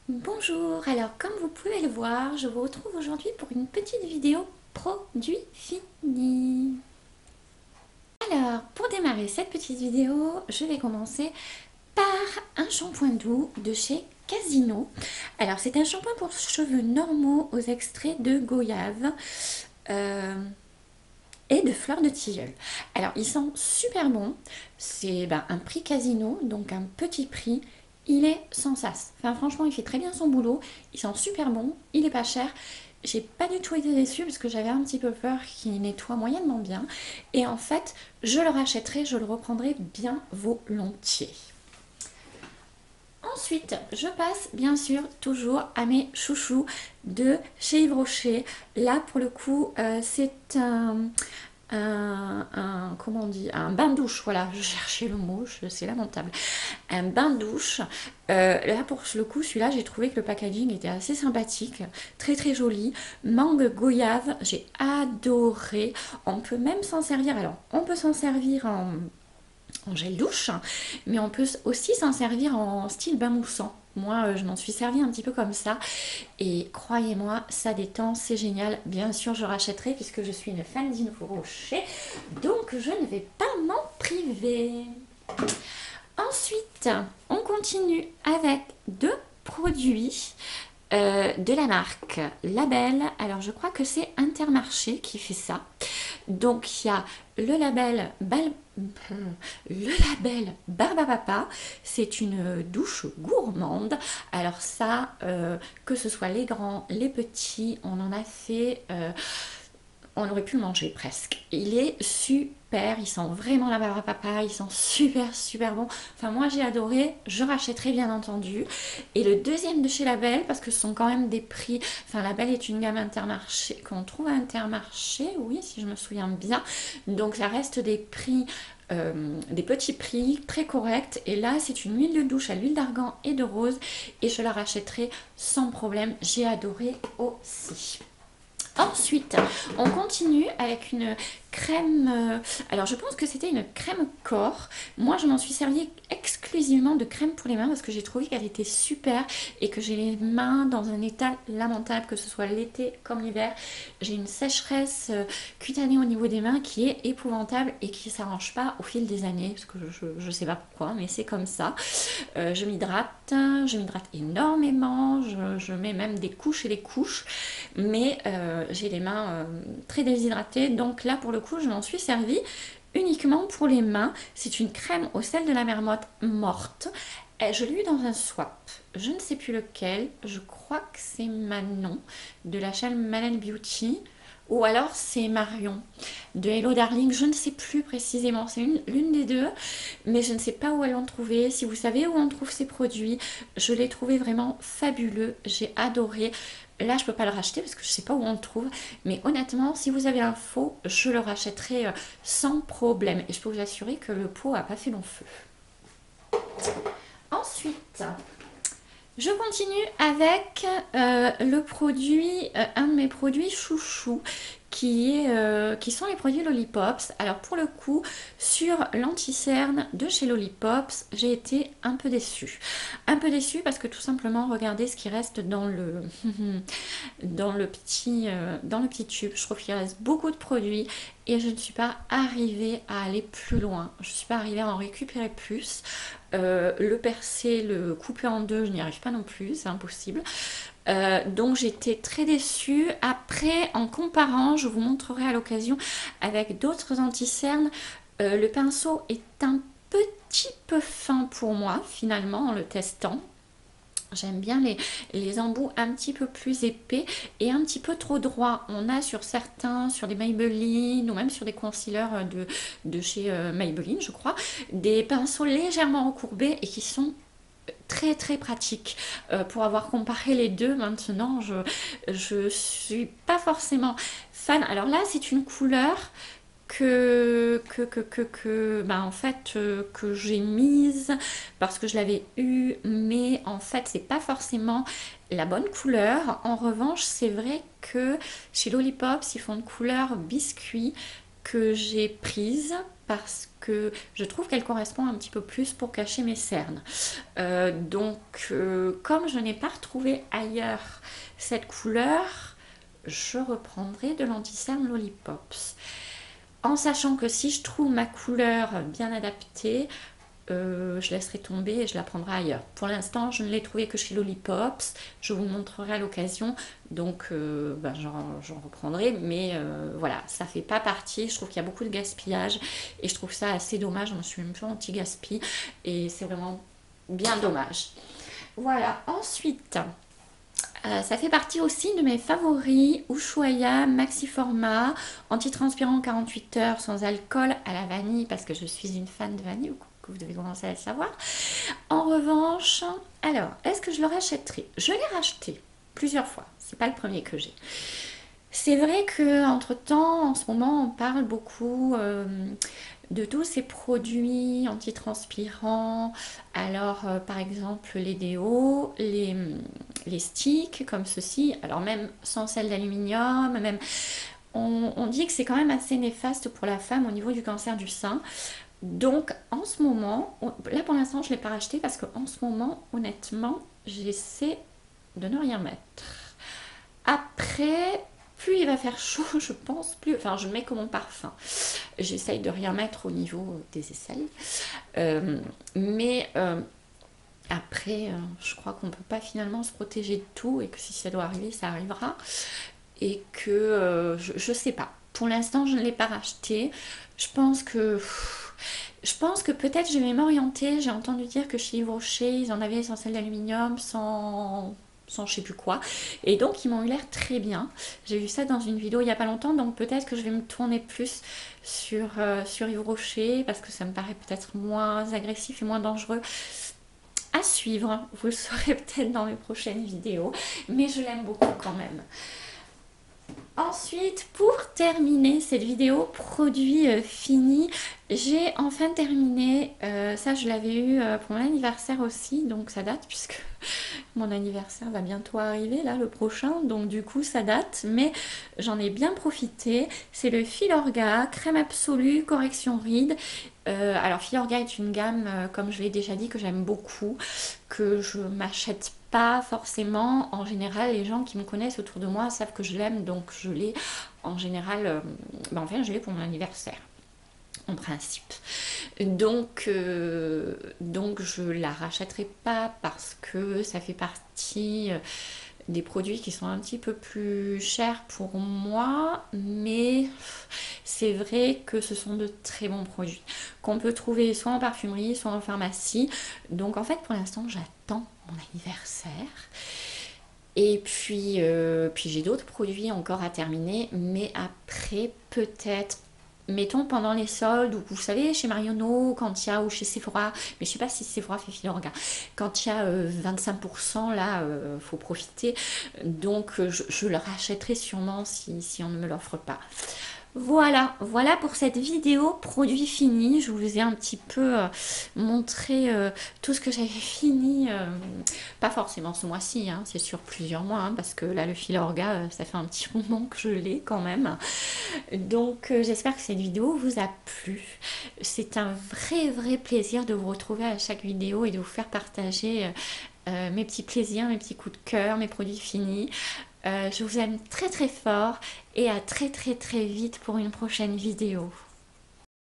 Bonjour, alors comme vous pouvez le voir, je vous retrouve aujourd'hui pour une petite vidéo produit fini. Alors, pour démarrer cette petite vidéo, je vais commencer par un shampoing doux de chez Casino. Alors, c'est un shampoing pour cheveux normaux aux extraits de goyave et de fleurs de tilleul. Alors, ils sont super bons. C'est un prix Casino, donc un petit prix. Il est sans sas. Enfin, franchement, il fait très bien son boulot. Ils sont super bons. Il est pas cher. J'ai pas du tout été déçue parce que j'avais un petit peu peur qu'il nettoie moyennement bien. Et en fait, je le rachèterai, je le reprendrai bien volontiers. Ensuite, je passe bien sûr toujours à mes chouchous de chez Yves Rocher. Là, pour le coup, c'est comment on dit, un bain douche, voilà, je cherchais le mot, c'est lamentable, un bain douche. Là pour le coup, celui-là, j'ai trouvé que le packaging était assez sympathique, très très joli, mangue goyave, j'ai adoré. On peut même s'en servir, alors on peut s'en servir en gel douche, mais on peut aussi s'en servir en style bain moussant. Moi, je m'en suis servi un petit peu comme ça. Et croyez-moi, ça détend, c'est génial. Bien sûr, je rachèterai puisque je suis une fan d'Yves Rocher. Donc, je ne vais pas m'en priver. Ensuite, on continue avec deux produits de la marque Label. Alors, je crois que c'est Intermarché qui fait ça. Donc, il y a le label Barbapapa, c'est une douche gourmande. Alors ça, que ce soit les grands, les petits, on en a fait, on aurait pu le manger presque. Il est super, ils sont vraiment la Barbapapa, ils sont super super bons. Enfin moi j'ai adoré, je rachèterai bien entendu. Et le deuxième de chez Label, parce que ce sont quand même des prix, enfin Label est une gamme Intermarché, qu'on trouve à Intermarché, oui si je me souviens bien. Donc ça reste des prix, des petits prix très corrects. Et là c'est une huile de douche à l'huile d'argan et de rose. Et je la rachèterai sans problème, j'ai adoré aussi. Ensuite, on continue avec une crème, alors je pense que c'était une crème corps. Moi je m'en suis servi exclusivement de crème pour les mains parce que j'ai trouvé qu'elle était super et que j'ai les mains dans un état lamentable, que ce soit l'été comme l'hiver. J'ai une sécheresse cutanée au niveau des mains qui est épouvantable et qui ne s'arrange pas au fil des années, parce que je sais pas pourquoi, mais c'est comme ça. Je m'hydrate énormément, je mets même des couches et des couches, mais j'ai les mains très déshydratées, donc là pour le coup je m'en suis servi uniquement pour les mains. C'est une crème au sel de la marmotte morte. Je l'ai eu dans un swap, je ne sais plus lequel, je crois que c'est Manon de la chaîne Manon Beauty. Ou alors c'est Marion de Hello Darling, je ne sais plus précisément, c'est l'une des deux, mais je ne sais pas où elles l'ont trouvé. Si vous savez où on trouve ces produits, je l'ai trouvé vraiment fabuleux, j'ai adoré. Là je peux pas le racheter parce que je sais pas où on le trouve, mais honnêtement si vous avez un faux, je le rachèterai sans problème. Et je peux vous assurer que le pot a pas fait long feu. Ensuite, je continue avec le produit, un de mes produits chouchou, qui sont les produits Lollipops. Alors pour le coup, sur l'anti-cerne de chez Lollipops, j'ai été un peu déçue. Un peu déçue parce que tout simplement, regardez ce qui reste dans le, dans le petit tube. Je trouve qu'il reste beaucoup de produits et je ne suis pas arrivée à aller plus loin. Je ne suis pas arrivée à en récupérer plus. Le percer, le couper en deux, je n'y arrive pas non plus, c'est impossible. Donc j'étais très déçue. Après, en comparant, je vous montrerai à l'occasion avec d'autres anti-cernes, le pinceau est un petit peu fin pour moi finalement en le testant. J'aime bien les embouts un petit peu plus épais et un petit peu trop droits. On a sur certains, sur des Maybelline ou même sur des concealers de chez Maybelline, je crois, des pinceaux légèrement recourbés et qui sont très très pratiques. Pour avoir comparé les deux maintenant, je suis pas forcément fan. Alors là, c'est une couleur en fait, que j'ai mise parce que je l'avais eu, mais en fait, c'est pas forcément la bonne couleur. En revanche, c'est vrai que chez Lollipops, ils font une couleur biscuit que j'ai prise parce que je trouve qu'elle correspond un petit peu plus pour cacher mes cernes. Comme je n'ai pas retrouvé ailleurs cette couleur, je reprendrai de l'anti-cerne Lollipops. En sachant que si je trouve ma couleur bien adaptée, je laisserai tomber et je la prendrai ailleurs. Pour l'instant, je ne l'ai trouvé que chez Lollipops. Je vous montrerai à l'occasion, donc j'en reprendrai. Mais voilà, ça fait pas partie. Je trouve qu'il y a beaucoup de gaspillage et je trouve ça assez dommage. Je me suis même fait anti-gaspi et c'est vraiment bien dommage. Voilà, ensuite, ça fait partie aussi de mes favoris, Ushuaïa Maxi Format, antitranspirant 48 heures sans alcool à la vanille parce que je suis une fan de vanille, que vous devez commencer à le savoir. En revanche, alors, est-ce que je le rachèterai? Je l'ai racheté plusieurs fois, c'est pas le premier que j'ai. C'est vrai que entre temps, en ce moment, on parle beaucoup de tous ces produits antitranspirants. Alors, par exemple, les déos, les sticks comme ceci. Alors même sans sel d'aluminium, même on dit que c'est quand même assez néfaste pour la femme au niveau du cancer du sein. Donc en ce moment, là pour l'instant je ne l'ai pas racheté parce qu'en ce moment, honnêtement, j'essaie de ne rien mettre. Après, plus il va faire chaud, je pense, plus. Enfin, je mets comme mon parfum. J'essaye de rien mettre au niveau des aisselles. Mais après, je crois qu'on ne peut pas finalement se protéger de tout et que si ça doit arriver, ça arrivera. Et que je ne sais pas. Pour l'instant, je ne l'ai pas racheté. Je pense que. Je pense que peut-être je vais m'orienter. J'ai entendu dire que chez Yves Rocher, ils en avaient sans sel d'aluminium, sans je sais plus quoi. Et donc, ils m'ont eu l'air très bien. J'ai vu ça dans une vidéo il n'y a pas longtemps. Donc, peut-être que je vais me tourner plus sur Yves Rocher parce que ça me paraît peut-être moins agressif et moins dangereux. À suivre, vous le saurez peut-être dans mes prochaines vidéos. Mais je l'aime beaucoup quand même. Ensuite, pour terminer cette vidéo produit fini, j'ai enfin terminé, ça je l'avais eu pour mon anniversaire aussi, donc ça date puisque mon anniversaire va bientôt arriver, là le prochain, donc du coup ça date, mais j'en ai bien profité. C'est le Filorga, crème absolue, correction rides. Alors Filorga est une gamme, comme je l'ai déjà dit, que j'aime beaucoup, que je m'achète pas forcément. En général, les gens qui me connaissent autour de moi savent que je l'aime, donc je l'ai en général, enfin je l'ai pour mon anniversaire en principe. Donc je la rachèterai pas parce que ça fait partie des produits qui sont un petit peu plus chers pour moi, mais c'est vrai que ce sont de très bons produits qu'on peut trouver soit en parfumerie, soit en pharmacie. Donc en fait pour l'instant j'attends mon anniversaire. Et puis j'ai d'autres produits encore à terminer, mais après peut-être, mettons pendant les soldes, ou vous savez, chez Marionneau, quand il y a, ou chez Sephora, mais je sais pas si Sephora fait Filorga, quand il y a 25%, là, faut profiter. Donc je le rachèterai sûrement si on ne me l'offre pas. Voilà pour cette vidéo produit fini. Je vous ai un petit peu montré tout ce que j'avais fini, pas forcément ce mois-ci, hein, c'est sur plusieurs mois, hein, parce que là le Filorga, ça fait un petit moment que je l'ai quand même. Donc j'espère que cette vidéo vous a plu. C'est un vrai plaisir de vous retrouver à chaque vidéo et de vous faire partager mes petits plaisirs, mes petits coups de cœur, mes produits finis. Je vous aime très fort et à très vite pour une prochaine vidéo.